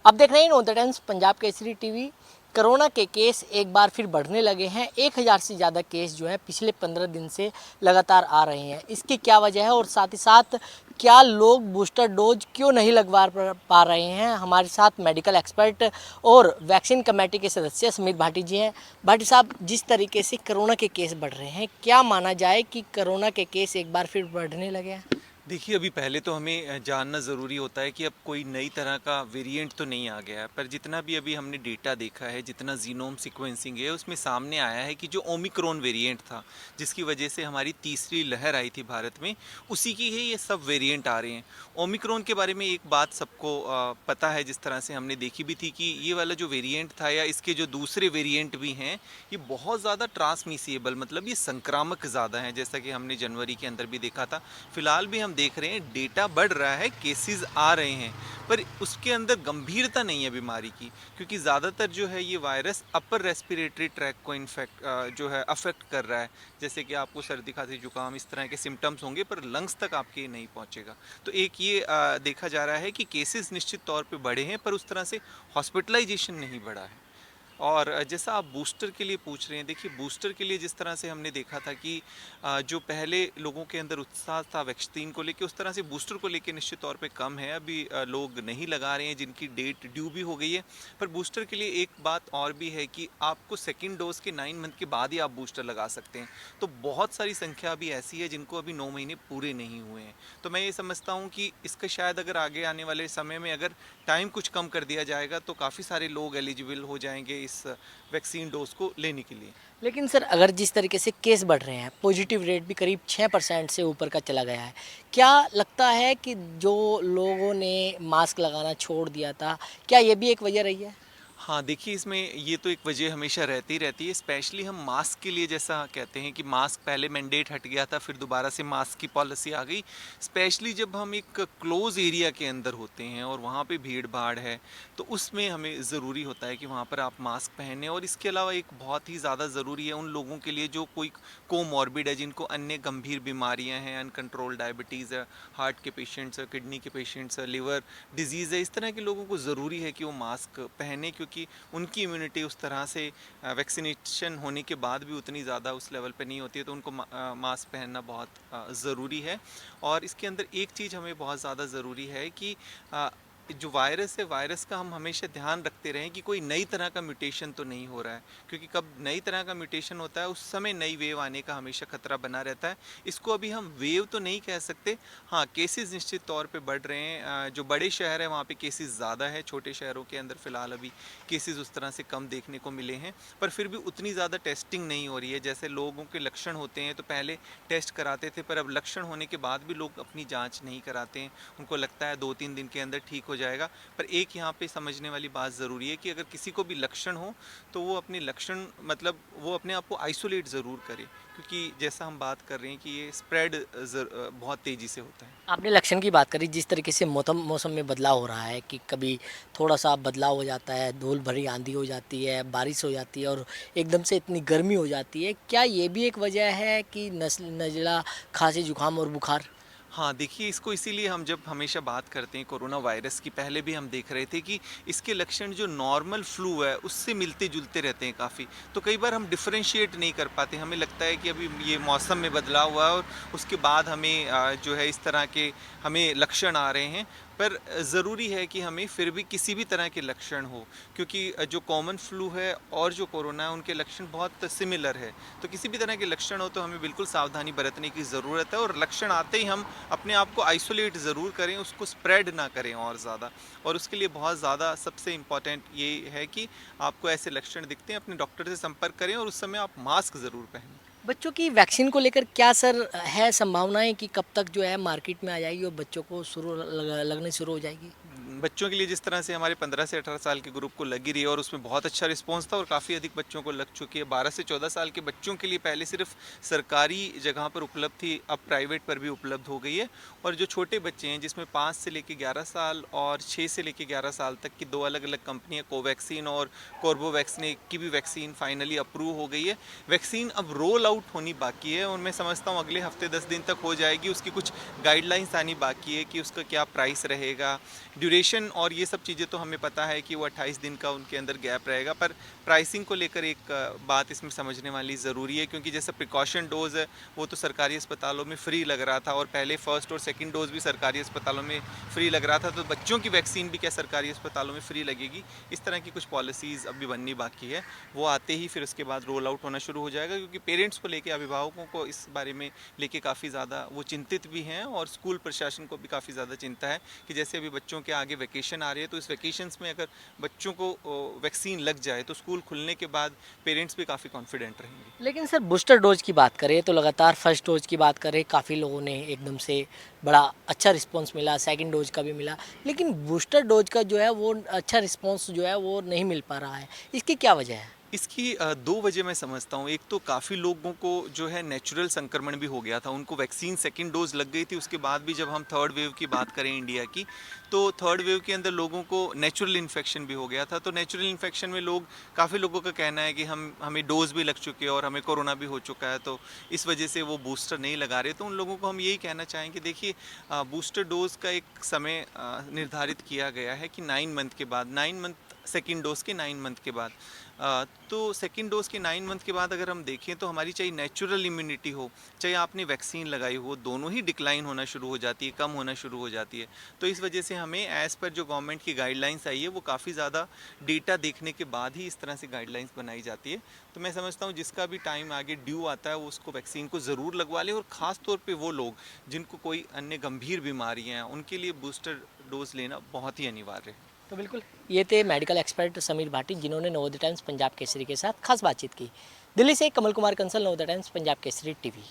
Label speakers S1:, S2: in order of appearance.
S1: अब देख रहे हैं know the times Punjab Kesari TV. Corona के केस एक बार फिर बढ़ने लगे हैं। 1000 से ज़्यादा केस जो है पिछले 15 दिन से लगातार आ रहे हैं। इसकी क्या वजह है और साथ ही साथ क्या लोग बूस्टर डोज क्यों नहीं लगवा पा रहे हैं? हमारे साथ मेडिकल एक्सपर्ट और वैक्सीन कमेटी के सदस्य समीर भाटी जी हैं। भाटी साहब, जिस तरीके से कोरोना के केस बढ़ रहे हैं, क्या माना जाए कि कोरोना के केस एक बार फिर बढ़ने लगे हैं?
S2: देखिए, अभी पहले तो हमें जानना ज़रूरी होता है कि अब कोई नई तरह का वेरिएंट तो नहीं आ गया है, पर जितना भी अभी हमने डेटा देखा है, जितना जीनोम सीक्वेंसिंग है, उसमें सामने आया है कि जो ओमिक्रॉन वेरिएंट था, जिसकी वजह से हमारी तीसरी लहर आई थी भारत में, उसी की ही ये सब वेरिएंट आ रहे हैं। ओमिक्रॉन के बारे में एक बात सबको पता है, जिस तरह से हमने देखी भी थी कि ये वाला जो वेरिएंट था या इसके जो दूसरे वेरिएंट भी हैं, ये बहुत ज़्यादा ट्रांसमिसिएबल, मतलब ये संक्रामक ज़्यादा हैं, जैसा कि हमने जनवरी के अंदर भी देखा था। फिलहाल भी हम देख रहे हैं, डेटा बढ़ रहा है, केसेस आ रहे हैं, पर उसके अंदर गंभीरता नहीं है बीमारी की, क्योंकि ज़्यादातर जो है ये वायरस अपर रेस्पिरेटरी ट्रैक को इन्फेक्ट जो है अफेक्ट कर रहा है। जैसे कि आपको सर्दी खांसी जुकाम इस तरह के सिम्टम्स होंगे, पर लंग्स तक आपके नहीं पहुंचेगा। तो एक ये देखा जा रहा है कि केसेस निश्चित तौर पे बढ़े हैं, पर उस तरह से हॉस्पिटलाइजेशन नहीं बढ़ा है। और जैसा आप बूस्टर के लिए पूछ रहे हैं, देखिए बूस्टर के लिए जिस तरह से हमने देखा था कि जो पहले लोगों के अंदर उत्साह था वैक्सीन को लेके, उस तरह से बूस्टर को लेके निश्चित तौर पे कम है। अभी लोग नहीं लगा रहे हैं, जिनकी डेट ड्यू भी हो गई है। पर बूस्टर के लिए एक बात और भी है कि आपको सेकेंड डोज के 9 मंथ के बाद ही आप बूस्टर लगा सकते हैं। तो बहुत सारी संख्या अभी ऐसी है जिनको अभी 9 महीने पूरे नहीं हुए हैं। तो मैं ये समझता हूँ कि इसका शायद अगर आगे आने वाले समय में अगर टाइम कुछ कम कर दिया जाएगा, तो काफ़ी सारे लोग एलिजिबल हो जाएंगे इस वैक्सीन डोज को लेने के लिए।
S1: लेकिन सर, अगर जिस तरीके से केस बढ़ रहे हैं, पॉजिटिव रेट भी करीब 6% से ऊपर का चला गया है, क्या लगता है कि जो लोगों ने मास्क लगाना छोड़ दिया था, क्या ये भी एक वजह रही है?
S2: हाँ, देखिए इसमें ये तो एक वजह हमेशा रहती ही रहती है। स्पेशली हम मास्क के लिए जैसा कहते हैं कि मास्क पहले मैंडेट हट गया था, फिर दोबारा से मास्क की पॉलिसी आ गई। स्पेशली जब हम एक क्लोज एरिया के अंदर होते हैं और वहाँ पे भीड़ भाड़ है, तो उसमें हमें ज़रूरी होता है कि वहाँ पर आप मास्क पहनें। और इसके अलावा एक बहुत ही ज़्यादा ज़रूरी है उन लोगों के लिए जो कोई कोमॉर्बिड है, जिनको अन्य गंभीर बीमारियाँ हैं, अनकंट्रोल डायबिटीज़ है, हार्ट के पेशेंट्स है, किडनी के पेशेंट्स है, लिवर डिजीज़ है, इस तरह के लोगों को ज़रूरी है कि वो मास्क पहने, क्योंकि उनकी इम्यूनिटी उस तरह से वैक्सीनेशन होने के बाद भी उतनी ज़्यादा उस लेवल पे नहीं होती है। तो उनको मास्क पहनना बहुत ज़रूरी है। और इसके अंदर एक चीज़ हमें बहुत ज़्यादा ज़रूरी है कि जो वायरस है, वायरस का हम हमेशा ध्यान रखते रहें कि कोई नई तरह का म्यूटेशन तो नहीं हो रहा है, क्योंकि कब नई तरह का म्यूटेशन होता है उस समय नई वेव आने का हमेशा खतरा बना रहता है। इसको अभी हम वेव तो नहीं कह सकते। हाँ, केसेस निश्चित तौर पे बढ़ रहे हैं। जो बड़े शहर हैं वहाँ पे केसेस ज़्यादा है, छोटे शहरों के अंदर फ़िलहाल अभी केसेस उस तरह से कम देखने को मिले हैं। पर फिर भी उतनी ज़्यादा टेस्टिंग नहीं हो रही है। जैसे लोगों के लक्षण होते हैं तो पहले टेस्ट कराते थे, पर अब लक्षण होने के बाद भी लोग अपनी जांच नहीं कराते हैं। उनको लगता है 2-3 दिन के अंदर ठीक हो जाएगा। पर एक यहाँ पे समझने वाली बात ज़रूरी है कि अगर किसी को भी लक्षण हो, तो वो अपने लक्षण मतलब वो अपने आप को आइसोलेट ज़रूर करे, क्योंकि जैसा हम बात कर रहे हैं कि ये स्प्रेड बहुत तेज़ी से होता है।
S1: आपने लक्षण की बात करी, जिस तरीके से मौसम में बदलाव हो रहा है कि कभी थोड़ा सा बदलाव हो जाता है, धूल भरी आंधी हो जाती है, बारिश हो जाती है और एकदम से इतनी गर्मी हो जाती है, क्या ये भी एक वजह है कि नज़ला, खांसी, जुकाम और बुखार?
S2: हाँ, देखिए इसको इसीलिए हम जब हमेशा बात करते हैं कोरोना वायरस की, पहले भी हम देख रहे थे कि इसके लक्षण जो नॉर्मल फ्लू है उससे मिलते-जुलते रहते हैं काफ़ी। तो कई बार हम डिफ़रेंशिएट नहीं कर पाते, हमें लगता है कि अभी ये मौसम में बदलाव हुआ है और उसके बाद हमें जो है इस तरह के हमें लक्षण आ रहे हैं। पर ज़रूरी है कि हमें फिर भी किसी भी तरह के लक्षण हो, क्योंकि जो कॉमन फ्लू है और जो कोरोना है उनके लक्षण बहुत सिमिलर है। तो किसी भी तरह के लक्षण हो तो हमें बिल्कुल सावधानी बरतने की ज़रूरत है, और लक्षण आते ही हम अपने आप को आइसोलेट ज़रूर करें, उसको स्प्रेड ना करें और ज़्यादा। और उसके लिए बहुत ज़्यादा सबसे इम्पॉर्टेंट ये है कि आपको ऐसे लक्षण दिखते हैं, अपने डॉक्टर से संपर्क करें और उस समय आप मास्क ज़रूर पहनें।
S1: बच्चों की वैक्सीन को लेकर क्या सर है संभावनाएं कि कब तक जो है मार्केट में आ जाएगी और बच्चों को लगने शुरू हो जाएगी?
S2: बच्चों के लिए जिस तरह से हमारे 15 से 18 साल के ग्रुप को लगी रही है और उसमें बहुत अच्छा रिस्पांस था और काफ़ी अधिक बच्चों को लग चुकी है। 12 से 14 साल के बच्चों के लिए पहले सिर्फ सरकारी जगह पर उपलब्ध थी, अब प्राइवेट पर भी उपलब्ध हो गई है। और जो छोटे बच्चे हैं, जिसमें 5 से लेकर 11 साल और 6 से लेकर 11 साल तक की 2 अलग अलग कंपनियां, कोवैक्सीन और कोर्बोवैक्स की भी वैक्सीन फाइनली अप्रूव हो गई है। वैक्सीन अब रोल आउट होनी बाकी है और मैं समझता हूँ अगले हफ्ते 10 दिन तक हो जाएगी। उसकी कुछ गाइडलाइंस आनी बाकी है कि उसका क्या प्राइस रहेगा, ड्यूरेशन वैक्सीनेशन और ये सब चीज़ें तो हमें पता है कि वो 28 दिन का उनके अंदर गैप रहेगा, पर प्राइसिंग को लेकर एक बात इसमें समझने वाली ज़रूरी है, क्योंकि जैसे प्रिकॉशन डोज़ है वो तो सरकारी अस्पतालों में फ्री लग रहा था, और पहले फर्स्ट और सेकंड डोज़ भी सरकारी अस्पतालों में फ्री लग रहा था, तो बच्चों की वैक्सीन भी क्या सरकारी अस्पतालों में फ्री लगेगी? इस तरह की कुछ पॉलिसीज़ अभी बननी बाकी है, वो आते ही फिर उसके बाद रोल आउट होना शुरू हो जाएगा, क्योंकि पेरेंट्स को लेके, अभिभावकों को इस बारे में लेके काफ़ी ज़्यादा वो चिंतित भी हैं, और स्कूल प्रशासन को भी काफ़ी ज़्यादा चिंता है कि जैसे अभी बच्चों के आगे वैकेशन आ रही है, तो इस वैकेशंस में अगर बच्चों को वैक्सीन लग जाए तो स्कूल खुलने के बाद पेरेंट्स भी काफ़ी कॉन्फिडेंट रहेंगे।
S1: लेकिन सर बूस्टर डोज की बात करें तो लगातार फर्स्ट डोज की बात करें, काफ़ी लोगों ने एकदम से बड़ा अच्छा रिस्पांस मिला, सेकंड डोज का भी मिला, लेकिन बूस्टर डोज का जो है वो अच्छा रिस्पांस जो है वो नहीं मिल पा रहा है। इसकी क्या वजह है?
S2: इसकी दो वजह मैं समझता हूँ। एक तो काफ़ी लोगों को जो है नेचुरल संक्रमण भी हो गया था, उनको वैक्सीन सेकंड डोज लग गई थी, उसके बाद भी जब हम थर्ड वेव की बात करें इंडिया की, तो थर्ड वेव के अंदर लोगों को नेचुरल इन्फेक्शन भी हो गया था। तो नेचुरल इन्फेक्शन में काफ़ी लोगों का कहना है कि हमें डोज भी लग चुके हैं और हमें कोरोना भी हो चुका है, तो इस वजह से वो बूस्टर नहीं लगा रहे। तो उन लोगों को हम यही कहना चाहेंगे, देखिए बूस्टर डोज का एक समय निर्धारित किया गया है कि 9 मंथ के बाद, 9 मंथ सेकेंड डोज के 9 मंथ के बाद, तो सेकेंड डोज के 9 मंथ के बाद अगर हम देखें तो हमारी चाहे नेचुरल इम्यूनिटी हो, चाहे आपने वैक्सीन लगाई हो, दोनों ही डिक्लाइन होना शुरू हो जाती है, कम होना शुरू हो जाती है। तो इस वजह से हमें एज़ पर जो गवर्नमेंट की गाइडलाइंस आई है, वो काफ़ी ज़्यादा डेटा देखने के बाद ही इस तरह से गाइडलाइंस बनाई जाती है। तो मैं समझता हूँ जिसका भी टाइम आगे ड्यू आता है वो उसको वैक्सीन को ज़रूर लगवा ले, और ख़ास तौर पे वो लोग जिनको कोई अन्य गंभीर बीमारियाँ हैं, उनके लिए बूस्टर डोज लेना बहुत ही अनिवार्य है।
S1: तो बिल्कुल, ये थे मेडिकल एक्सपर्ट समीर भाटी, जिन्होंने नवोदय टाइम्स पंजाब केसरी के साथ खास बातचीत की। दिल्ली से कमल कुमार कंसल, नवोदय टाइम्स पंजाब केसरी टीवी।